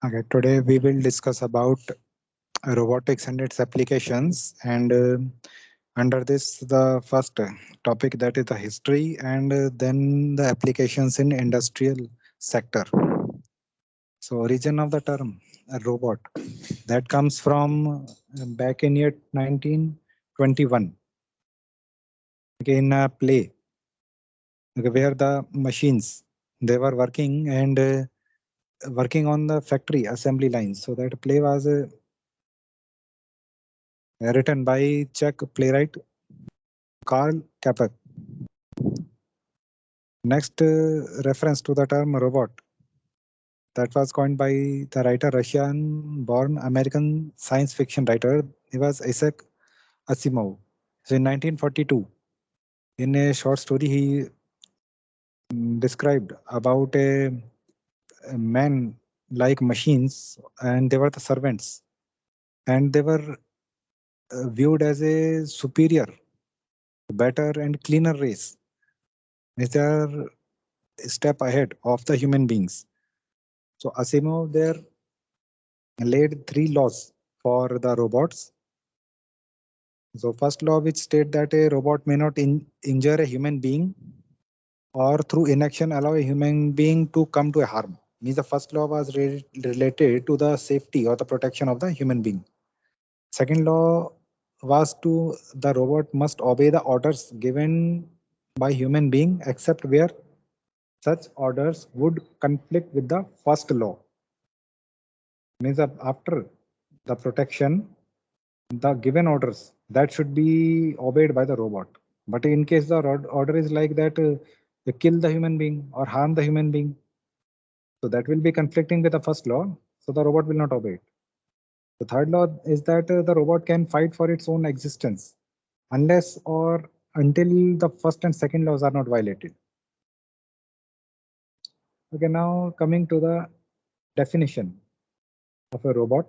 Okay, today we will discuss about robotics and its applications. And under this, the first topic, that is the history, and then the applications in industrial sector. So, origin of the term a robot, that comes from back in year 1921. Okay, in a play, okay, where the machines they were working and working on the factory assembly lines. So that play was written by Czech playwright Karl Kapek. Next reference to the term robot, that was coined by the writer, Russian-born American science fiction writer. He was Isaac Asimov. So in 1942, in a short story, he described about a man like machines, and they were the servants, and they were viewed as a superior, better, and cleaner race. They are a step ahead of the human beings. So Asimov there laid three laws for the robots. So first law, which state that a robot may not injure a human being or through inaction allow a human being to come to a harm. Means the first law was related to the safety or the protection of the human being. Second law was to the robot must obey the orders given by human being except where such orders would conflict with the first law. Means that after the protection, the given orders that should be obeyed by the robot. But in case the order is like that, you kill the human being or harm the human being, so that will be conflicting with the first law, so the robot will not obey it. The third law is that the robot can fight for its own existence unless or until the first and second laws are not violated. Okay, now coming to the definition of a robot.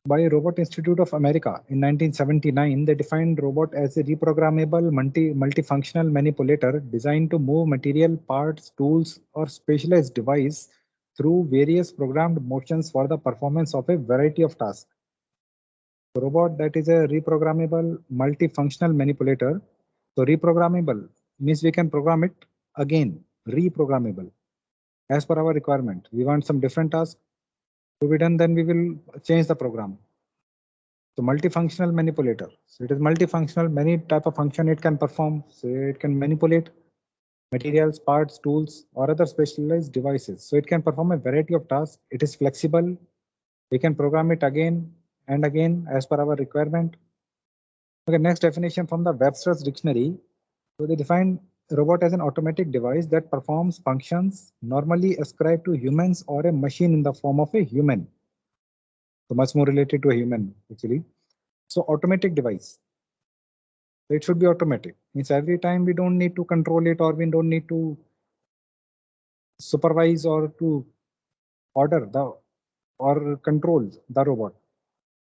By Robot Institute of America in 1979, they defined robot as a reprogrammable multifunctional manipulator designed to move material, parts, tools, or specialized device through various programmed motions for the performance of a variety of tasks. Robot, that is a reprogrammable multifunctional manipulator. So reprogrammable means we can program it again, reprogrammable as per our requirement. We want some different task to be done, then we will change the program. So multifunctional manipulator. So it is multifunctional, many type of function it can perform. So it can manipulate materials, parts, tools, or other specialized devices. So it can perform a variety of tasks. It is flexible. We can program it again and again as per our requirement. Okay, next definition from the Webster's dictionary. So they define robot as an automatic device that performs functions normally ascribed to humans or a machine in the form of a human. So much more related to a human actually. So automatic device. It should be automatic. Means every time we don't need to control it or we don't need to supervise or to order the or control the robot.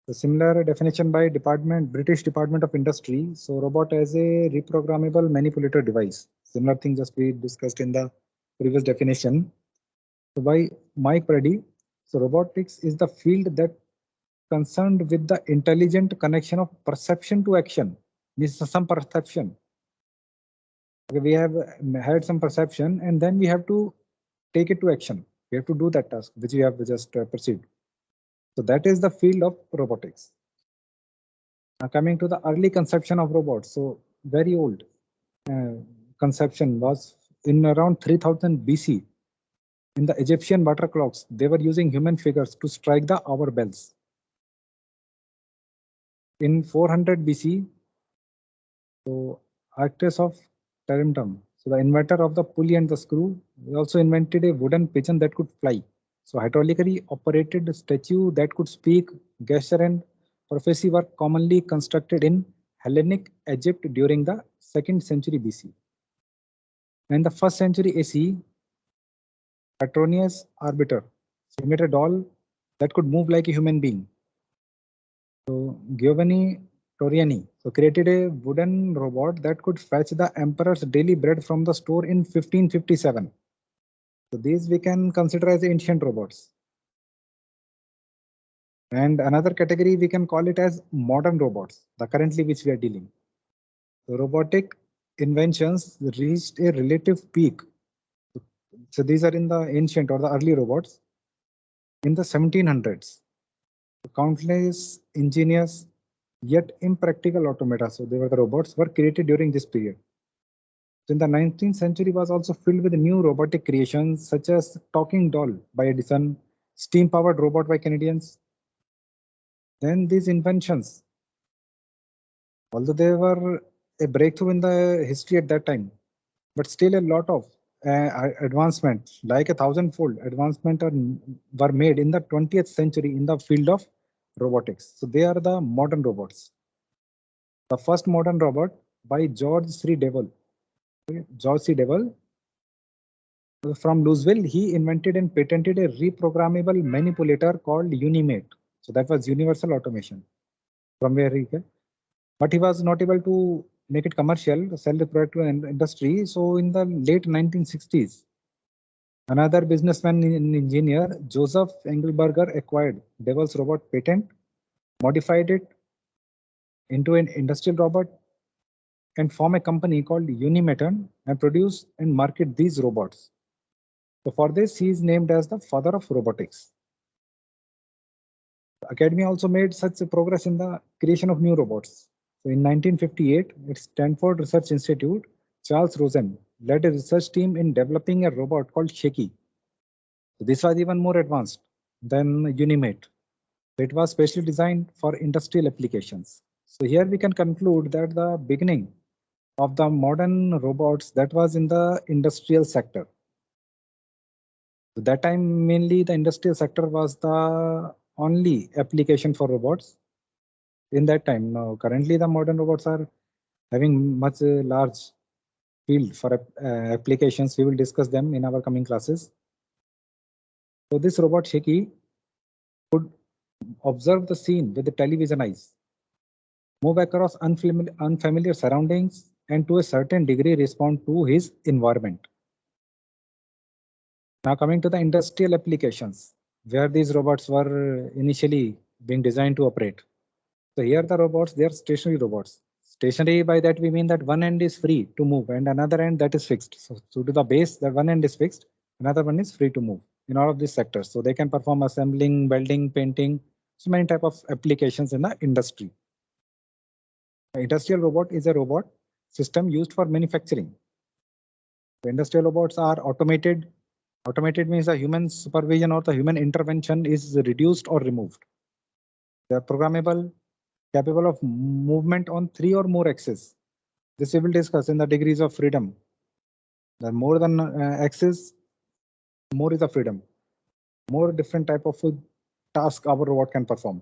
The similar definition by British Department of Industry. So robot as a reprogrammable manipulator device. Similar thing just we discussed in the previous definition. So by Mike Preddy, so robotics is the field that concerned with the intelligent connection of perception to action. Means some perception. Okay, we have had some perception and then we have to take it to action. We have to do that task which we have just perceived. So that is the field of robotics. Now coming to the early conception of robots. So very old uh, conception was in around 3000 BC. In the Egyptian water clocks, they were using human figures to strike the hour bells. In 400 BC, so Arctis of Tarentum, so the inventor of the pulley and the screw, he also invented a wooden pigeon that could fly. So hydraulically operated statue that could speak, gesture, and prophecy were commonly constructed in Hellenic Egypt during the 2nd century BC. In the 1st century AC, Petronius Arbiter, so he made a doll that could move like a human being. So Giovanni Torriani created a wooden robot that could fetch the emperor's daily bread from the store in 1557. So these we can consider as ancient robots. And another category we can call it as modern robots, the currently which we are dealing. The robotic inventions reached a relative peak. So these are in the ancient or the early robots in the 1700s. Countless ingenious yet impractical automata, so they were the robots, were created during this period. So in the 19th century was also filled with new robotic creations such as talking doll by Edison, steam-powered robot by Canadians. Then these inventions, although they were a breakthrough in the history at that time, but still a lot of advancement, like a thousand-fold advancement, were made in the 20th century in the field of robotics. So they are the modern robots. The first modern robot by George C. Devil. George C. Devil from Louisville, he invented and patented a reprogrammable manipulator called Unimate. So that was universal automation. From where he came. But he was not able to make it commercial, sell the product to an industry. So in the late 1960s, another businessman and engineer, Joseph Engelberger, acquired Devil's robot patent, modified it into an industrial robot, and form a company called Unimaton and produce and market these robots. So for this, he is named as the father of robotics. The Academy also made such a progress in the creation of new robots. So in 1958, at Stanford Research Institute, Charles Rosen led a research team in developing a robot called Shaky. So this was even more advanced than Unimate. It was specially designed for industrial applications. So here we can conclude that the beginning of the modern robots that was in the industrial sector. At that time, mainly the industrial sector was the only application for robots in that time. Now, currently the modern robots are having much large field for applications. We will discuss them in our coming classes. So this robot Shaky could observe the scene with the television eyes, move across unfamiliar surroundings, and to a certain degree respond to his environment. Now coming to the industrial applications, where these robots were initially being designed to operate. So here the robots, they are stationary robots. Stationary, by that we mean that one end is free to move and another end that is fixed. So to the base, that one end is fixed, another one is free to move in all of these sectors. So they can perform assembling, welding, painting, so many type of applications in the industry. The industrial robot is a robot system used for manufacturing. The industrial robots are automated. Automated means the human supervision or the human intervention is reduced or removed. They are programmable, capable of movement on 3 or more axes. This we will discuss in the degrees of freedom. The more than axis, more is the freedom. More different type of task our robot can perform.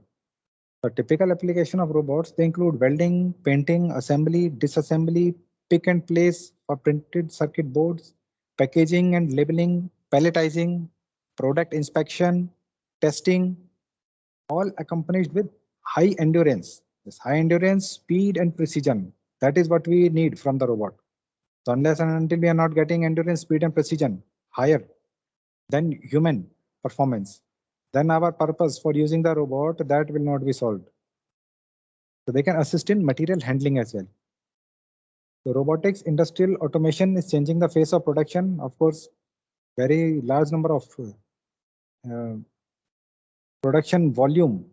The typical application of robots, they include welding, painting, assembly, disassembly, pick and place for printed circuit boards, packaging and labeling, palletizing, product inspection, testing, all accompanied with high endurance. This high endurance, speed and precision, that is what we need from the robot. So unless and until we are not getting endurance, speed and precision higher than human performance, then our purpose for using the robot that will not be solved. So they can assist in material handling as well. So robotics, industrial automation is changing the face of production. Of course, very large number of uh, production volume,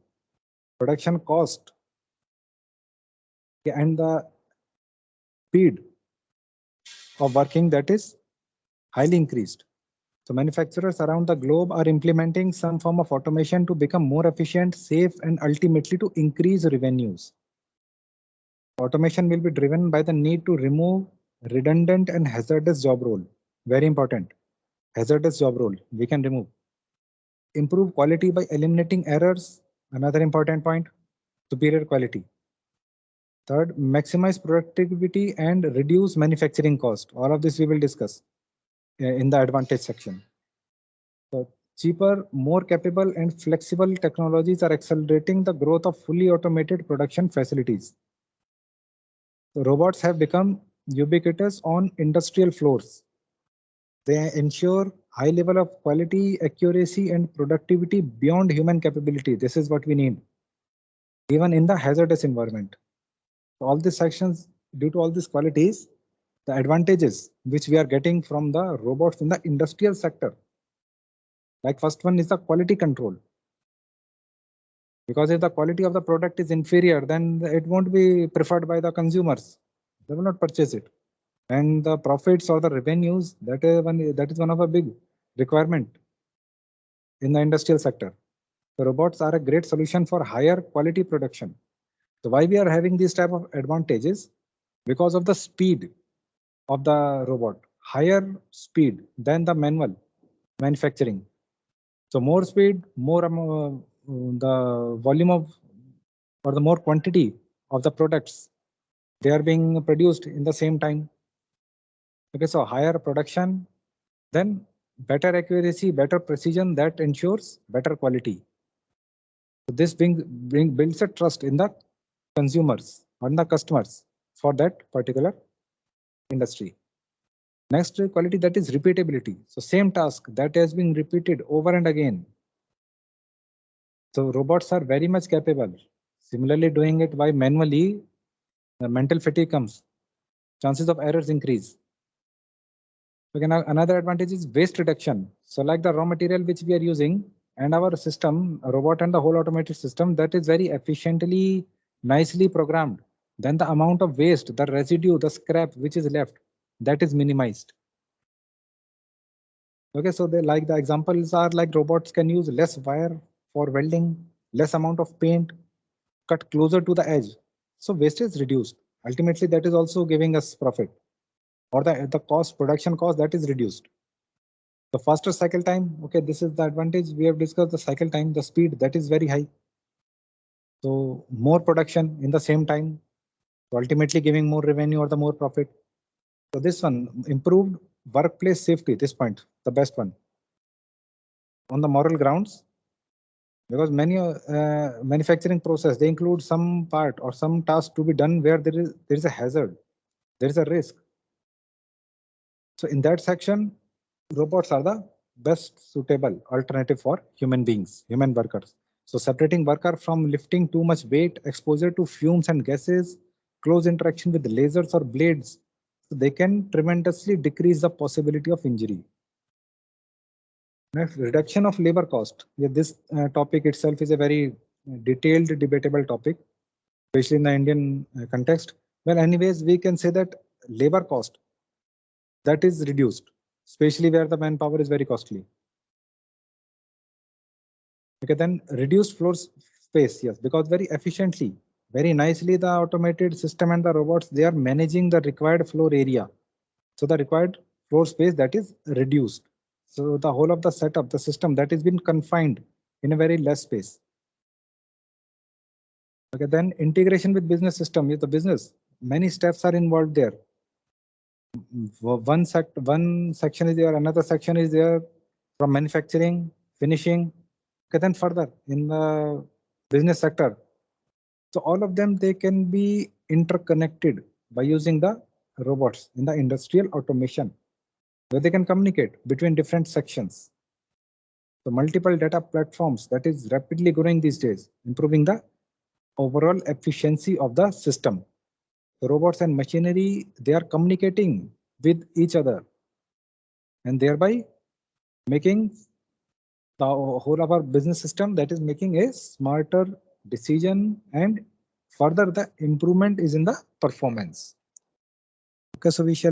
production cost, and the speed of working that is highly increased. So manufacturers around the globe are implementing some form of automation to become more efficient, safe, and ultimately to increase revenues. Automation will be driven by the need to remove redundant and hazardous job role. Very important. Hazardous job role we can remove. Improve quality by eliminating errors. Another important point. Superior quality. Third, maximize productivity and reduce manufacturing cost. All of this we will discuss in the advantage section. So cheaper, more capable and flexible technologies are accelerating the growth of fully automated production facilities. So robots have become ubiquitous on industrial floors. They ensure high level of quality, accuracy, and productivity beyond human capability. This is what we need, even in the hazardous environment. All these sections, due to all these qualities, the advantages which we are getting from the robots in the industrial sector. Like first one is the quality control. Because if the quality of the product is inferior, then it won't be preferred by the consumers. They will not purchase it. And the profits or the revenues, that is one of a big requirement in the industrial sector. The robots are a great solution for higher quality production. So why we are having these type of advantages? Because of the speed of the robot, higher speed than the manual manufacturing. So more speed, more the volume of or the more quantity of the products they are being produced in the same time. Okay, so higher production, then better accuracy, better precision that ensures better quality. So this builds a trust in the consumers and the customers for that particular industry. Next quality, that is repeatability. So same task that has been repeated over and again. So robots are very much capable. Similarly, doing it by manually, the mental fatigue comes. Chances of errors increase. Again, another advantage is waste reduction. So like the raw material which we are using and our system, a robot and the whole automated system, that is very efficiently, nicely programmed. Then the amount of waste, the residue, the scrap which is left, that is minimized. Okay, so they like the examples are like robots can use less wire for welding, less amount of paint, cut closer to the edge. So waste is reduced. Ultimately, that is also giving us profit, or the cost, production cost, that is reduced. The faster cycle time, okay, this is the advantage. We have discussed the cycle time, the speed that is very high. So more production in the same time, so ultimately giving more revenue or the more profit. So this one, improved workplace safety, this point, the best one. On the moral grounds, because many manufacturing process, they include some part or some task to be done where there is a hazard, there is a risk. So in that section, robots are the best suitable alternative for human beings, human workers. So separating worker from lifting too much weight, exposure to fumes and gases, close interaction with lasers or blades, so they can tremendously decrease the possibility of injury. Next, reduction of labor cost. Yeah, this topic itself is a very detailed, debatable topic, especially in the Indian context. Well, anyways, we can say that labor cost that is reduced, especially where the manpower is very costly. Okay, then reduced floor space, yes, because very efficiently, very nicely, the automated system and the robots, they are managing the required floor area. So the required floor space that is reduced. So the whole of the setup, the system that is been confined in a very less space. Okay, then integration with business system, the business, many steps are involved there. One section is there, another section is there from manufacturing, finishing. Okay, then further in the business sector. So all of them, they can be interconnected by using the robots in the industrial automation, where they can communicate between different sections. So multiple data platforms that is rapidly growing these days, improving the overall efficiency of the system. The robots and machinery, they are communicating with each other and thereby making the whole of our business system that is making a smarter decision, and further the improvement is in the performance. Okay, so we shall